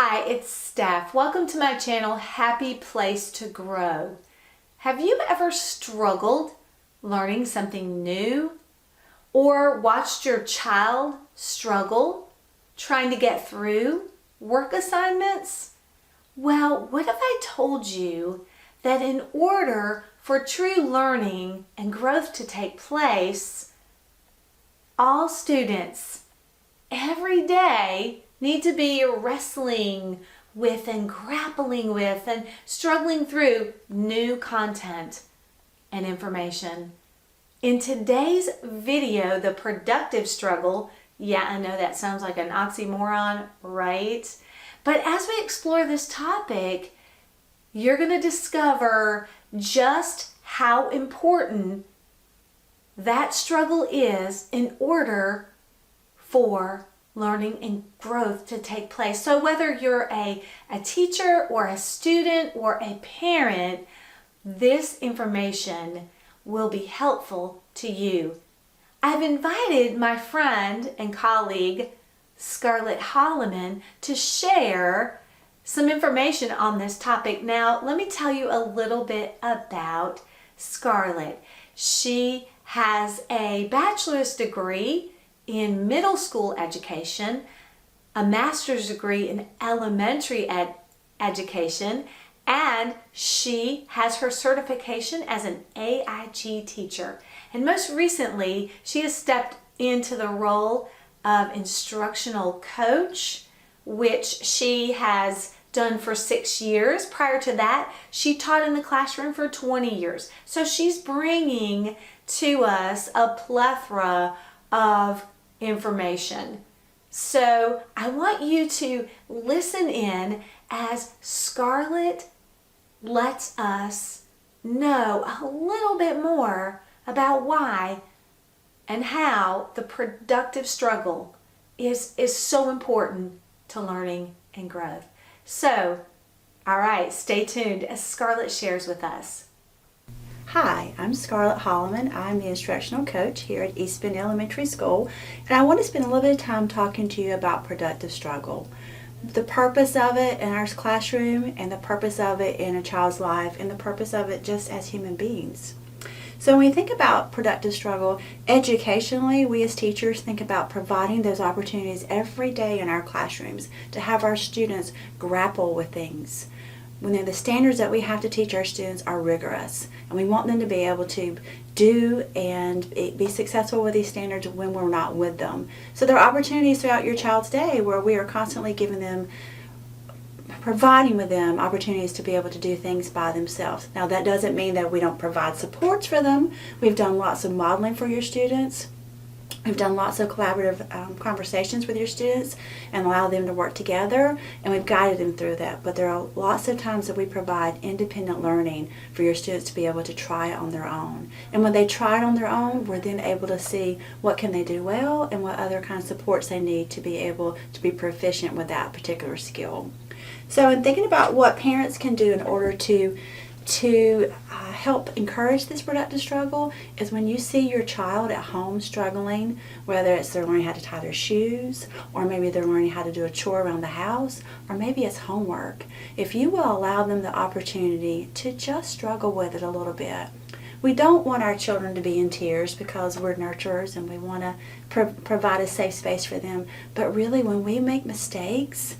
Hi, it's Steph. Welcome to my channel, Happy Place to Grow. Have you ever struggled learning something new or watched your child struggle trying to get through work assignments? Well, what if I told you that in order for true learning and growth to take place, all students every day need to be wrestling with and grappling with and struggling through new content and information. In today's video, the productive struggle, yeah, I know that sounds like an oxymoron, right? But as we explore this topic, you're going to discover just how important that struggle is in order for learning and growth to take place. So whether you're a teacher or a student or a parent, this information will be helpful to you. I've invited my friend and colleague, Scarlett Holloman, to share some information on this topic. Now, let me tell you a little bit about Scarlett. She has a bachelor's degree in middle school education, a master's degree in elementary education, and she has her certification as an AIG teacher. And most recently, she has stepped into the role of instructional coach, which she has done for 6 years. Prior to that, she taught in the classroom for 20 years. So she's bringing to us a plethora of information. So I want you to listen in as Scarlett lets us know a little bit more about why and how the productive struggle is so important to learning and growth. So, all right, stay tuned as Scarlett shares with us. Hi, I'm Scarlett Holloman. I'm the instructional coach here at East Bend Elementary School, and I want to spend a little bit of time talking to you about productive struggle. The purpose of it in our classroom, and the purpose of it in a child's life, and the purpose of it just as human beings. So when we think about productive struggle, educationally, we as teachers think about providing those opportunities every day in our classrooms to have our students grapple with things. When the standards that we have to teach our students are rigorous, and we want them to be able to do and be successful with these standards when we're not with them. So there are opportunities throughout your child's day where we are constantly providing with them opportunities to be able to do things by themselves. Now that doesn't mean that we don't provide supports for them. We've done lots of modeling for your students. We've done lots of collaborative conversations with your students and allow them to work together, and we've guided them through that. But there are lots of times that we provide independent learning for your students to be able to try it on their own. And when they try it on their own, we're then able to see what can they do well and what other kind of supports they need to be able to be proficient with that particular skill. So in thinking about what parents can do in order to help encourage this productive struggle is when you see your child at home struggling, whether it's they're learning how to tie their shoes, or maybe they're learning how to do a chore around the house, or maybe it's homework. If you will allow them the opportunity to just struggle with it a little bit. We don't want our children to be in tears because we're nurturers and we want to provide a safe space for them. But really, when we make mistakes,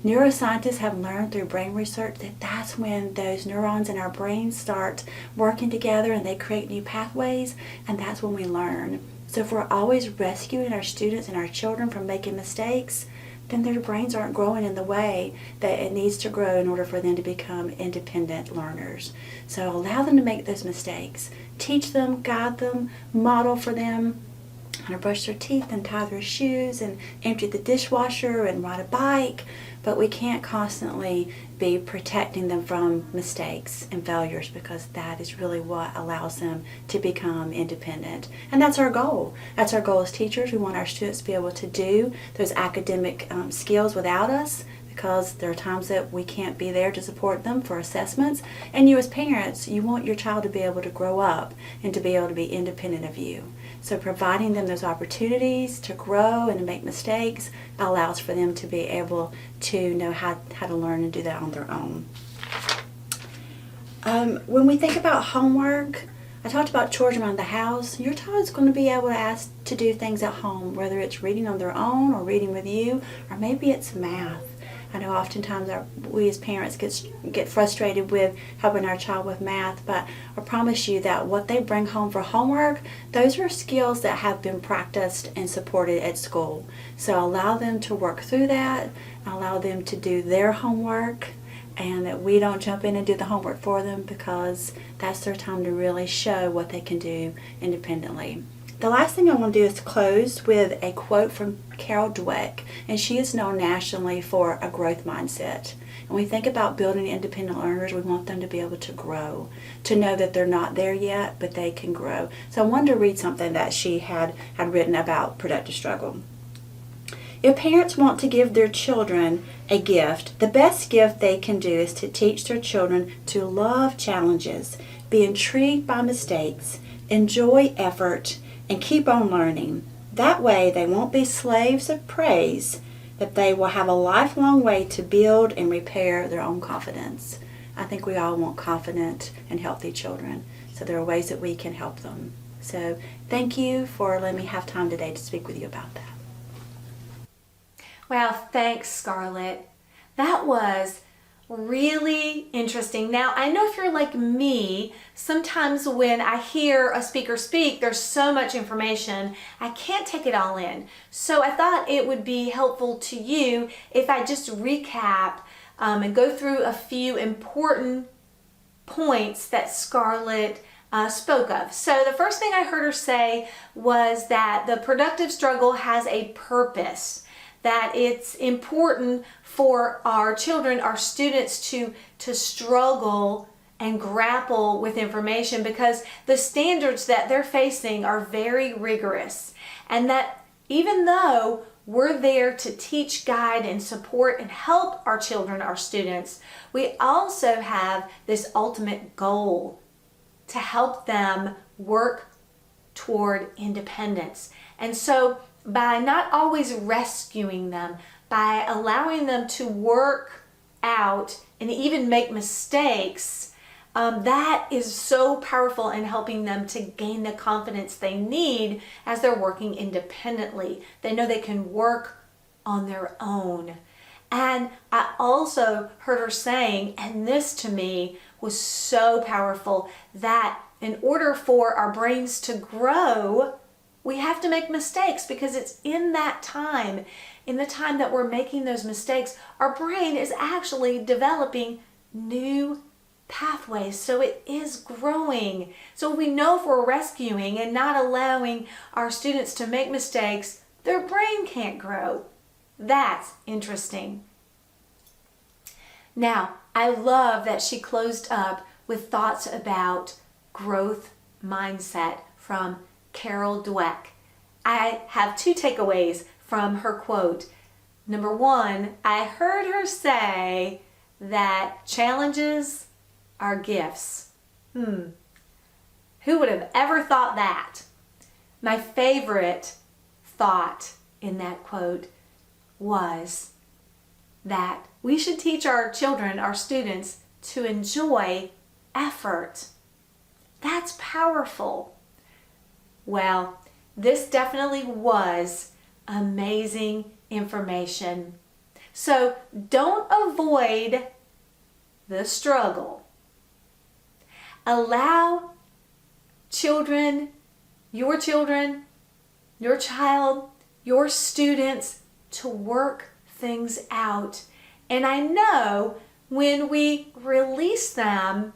neuroscientists have learned through brain research that that's when those neurons in our brains start working together and they create new pathways, and that's when we learn. So if we're always rescuing our students and our children from making mistakes, then their brains aren't growing in the way that it needs to grow in order for them to become independent learners. So allow them to make those mistakes. Teach them, guide them, model for them how to brush their teeth and tie their shoes and empty the dishwasher and ride a bike. But we can't constantly be protecting them from mistakes and failures, because that is really what allows them to become independent. And that's our goal. That's our goal as teachers. We want our students to be able to do those academic skills without us, because there are times that we can't be there to support them for assessments. And you as parents, you want your child to be able to grow up and to be able to be independent of you. So providing them those opportunities to grow and to make mistakes allows for them to be able to know how to learn and do that on their own. When we think about homework, I talked about chores around the house. Your child's going to be able to ask to do things at home, whether it's reading on their own or reading with you, or maybe it's math. I know oftentimes we as parents get frustrated with helping our child with math, but I promise you that what they bring home for homework, those are skills that have been practiced and supported at school. So allow them to work through that, allow them to do their homework, and that we don't jump in and do the homework for them, because that's their time to really show what they can do independently. The last thing I want to do is close with a quote from Carol Dweck, and she is known nationally for a growth mindset. When we think about building independent learners, we want them to be able to grow, to know that they're not there yet, but they can grow. So I wanted to read something that she had written about productive struggle. If parents want to give their children a gift, the best gift they can do is to teach their children to love challenges, be intrigued by mistakes, enjoy effort, and keep on learning. That way they won't be slaves of praise, that they will have a lifelong way to build and repair their own confidence. I think we all want confident and healthy children, so there are ways that we can help them. So thank you for letting me have time today to speak with you about that. Wow, thanks, Scarlett. That was really interesting. Now, I know if you're like me, sometimes when I hear a speaker speak, there's so much information, I can't take it all in. So I thought it would be helpful to you if I just recap and go through a few important points that Scarlett spoke of. So the first thing I heard her say was that the productive struggle has a purpose, that it's important for our children, our students to struggle and grapple with information, because the standards that they're facing are very rigorous, and that even though we're there to teach, guide, and support and help our children, our students, we also have this ultimate goal to help them work toward independence. And so by not always rescuing them, by allowing them to work out and even make mistakes, that is so powerful in helping them to gain the confidence they need as they're working independently. They know they can work on their own. And I also heard her saying, and this to me was so powerful, that in order for our brains to grow, we have to make mistakes, because it's in that time, in the time that we're making those mistakes, our brain is actually developing new pathways. So it is growing. So we know if we're rescuing and not allowing our students to make mistakes, their brain can't grow. That's interesting. Now, I love that she closed up with thoughts about growth mindset from Carol Dweck. I have two takeaways from her quote. Number one, I heard her say that challenges are gifts. Who would have ever thought that? My favorite thought in that quote was that we should teach our children, our students, to enjoy effort. That's powerful. Well, this definitely was amazing information. So don't avoid the struggle. Allow children, your child, your students to work things out. And I know when we release them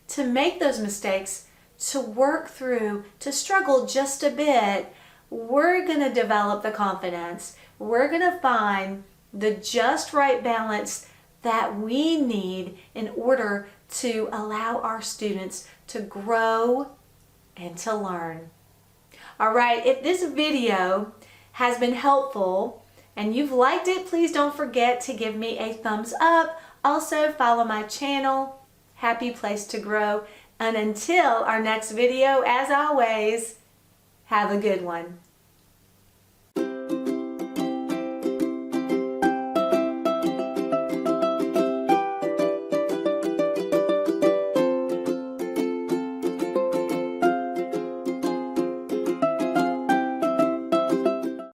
to make those mistakes, to work through, to struggle just a bit, we're going to develop the confidence. We're going to find the just right balance that we need in order to allow our students to grow and to learn. All right, if this video has been helpful and you've liked it, please don't forget to give me a thumbs up. Also, follow my channel, Happy Place to Grow. And until our next video, as always, Have a good one.